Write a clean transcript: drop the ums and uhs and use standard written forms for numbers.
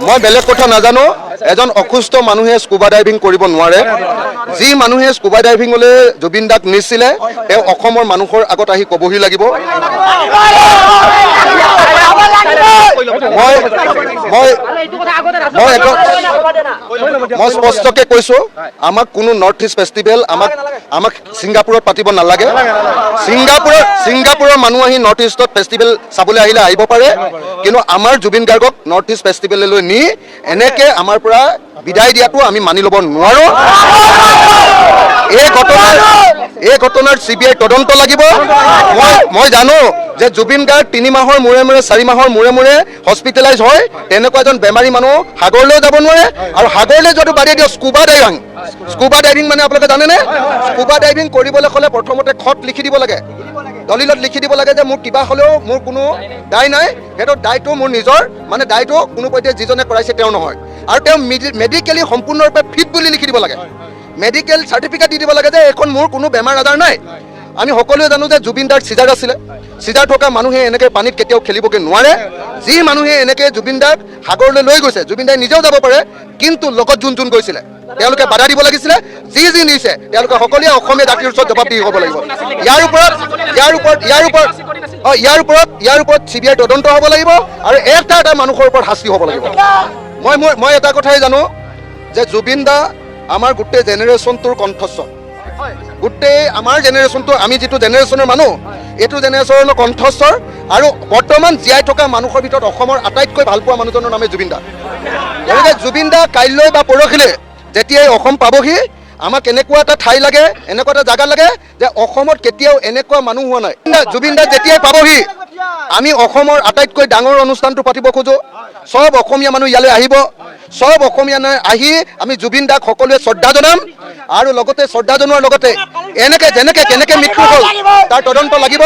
মই বেলেগ কথা নাজানো এজন অসুস্থ মানুহে স্কুবা ডাইভিং কৰিব নোৱাৰে যি মানুহে স্কুবা ডাইভিংলৈ জুবিন দাক নিছিলে তেওঁ অসমৰ মানুহৰ আগত আহি ক'বহি লাগিব মই স্পষ্টকৈ কৈছোঁ আমাক কোনো নৰ্থ ইষ্ট ফেষ্টিভেল আমাক ছিংগাপুৰত পাতিব নালাগে ছিংগাপুৰৰ মানুহ আহি নৰ্থ ইষ্টত ফেষ্টিভেল চাবলৈ আহিলে আহিব পাৰে কিন্তু আমাৰ জুবিন গাৰ্গক নৰ্থ ইষ্ট ফেষ্টিভেললৈ নি এনেকৈ আমাৰ পৰা বিদায় দিয়াটো আমি মানি ল'ব নোৱাৰোঁ এই ঘটনাৰ CBI তদন্ত লাগিব মই জানো যে জুবিন গাৰ্গ 3 মাহৰ মূৰে মূৰে 4 মাহৰ মূৰে মূৰে হস্পিটেলাইজ হয় তেনেকুৱা এজন বেমাৰী মানুহ সাগৰলৈ যাব নোৱাৰে আৰু সাগৰলৈ যোৱাটো বাদেই দিয়ক স্কুবা ডাইভিং মানে আপোনালোকে জানেনে স্কুবা ডাইভিং কৰিবলৈ হ'লে প্ৰথমতে খত লিখি দিব লাগে দলিলত লিখি দিব লাগে যে মোৰ কিবা হ'লেও মোৰ কোনো দায় নাই সেইটো দায়টো মোৰ নিজৰ মানে দায়টো কোনো পধ্যে যিজনে কৰাইছে তেওঁ নহয় আৰু তেওঁ মেডিকেলি সম্পূৰ্ণৰূপে ফিট বুলি লিখি দিব লাগে মেডিকেল চাৰ্টিফিকেট দি দিব লাগে যে এখন মোৰ কোনো বেমাৰ আজাৰ নাই আমি সকলোৱে জানো যে জুবিন দাৰ চিজাৰ আছিলে চিজাৰ থকা মানুহে এনেকৈ পানীত কেতিয়াও খেলিবগৈ নোৱাৰে যি মানুহে এনেকৈ জুবিন দাক সাগৰলৈ লৈ গৈছে জুবিন দাই নিজেও যাব পাৰে কিন্তু লগত যোন গৈছিলে তেওঁলোকে বাধা দিব লাগিছিলে যি নিছে তেওঁলোকে সকলোৱে অসমীয়া জাতিৰ ওচৰত জবাবদিহি হ'ব লাগিব ইয়াৰ ওপৰত CBI তদন্ত হ'ব লাগিব আৰু এটা মানুহৰ ওপৰত শাস্তি হ'ব লাগিব মই এটা কথাই জানো যে জুবিন দা আমাৰ গোটেই জেনেৰেশ্যনটোৰ কণ্ঠস্বৰ গোটেই আমাৰ জেনেৰেশ্যনটো আমি যিটো জেনেৰেশ্যনৰ মানুহ এইটো জেনেৰেশ্যনৰ কণ্ঠস্বৰ আৰু বৰ্তমান জীয়াই থকা মানুহৰ ভিতৰত অসমৰ আটাইতকৈ ভাল পোৱা মানুহজনৰ নামে জুবিন দা গতিকে জুবিন দা কাইলৈ বা পৰহিলৈ যেতিয়াই অসম পাবহি আমাক এনেকুৱা এটা ঠাই লাগে এনেকুৱা এটা জাগা লাগে যে অসমত কেতিয়াও এনেকুৱা মানুহ হোৱা নাই জুবিন দা যেতিয়াই পাবহি আমি অসমৰ আটাইতকৈ ডাঙৰ অনুষ্ঠানটো পাতিব খোজো সব অসমীয়া মানুহ ইয়ালৈ আহিব সব অসমীয়া আহি আমি জুবিন দাক সকলোৱে শ্ৰদ্ধা জনাম আৰু লগতে শ্ৰদ্ধা জনোৱাৰ লগতে এনেকৈ যেনেকৈ কেনেকৈ মৃত্যু হ'ল তাৰ তদন্ত লাগিব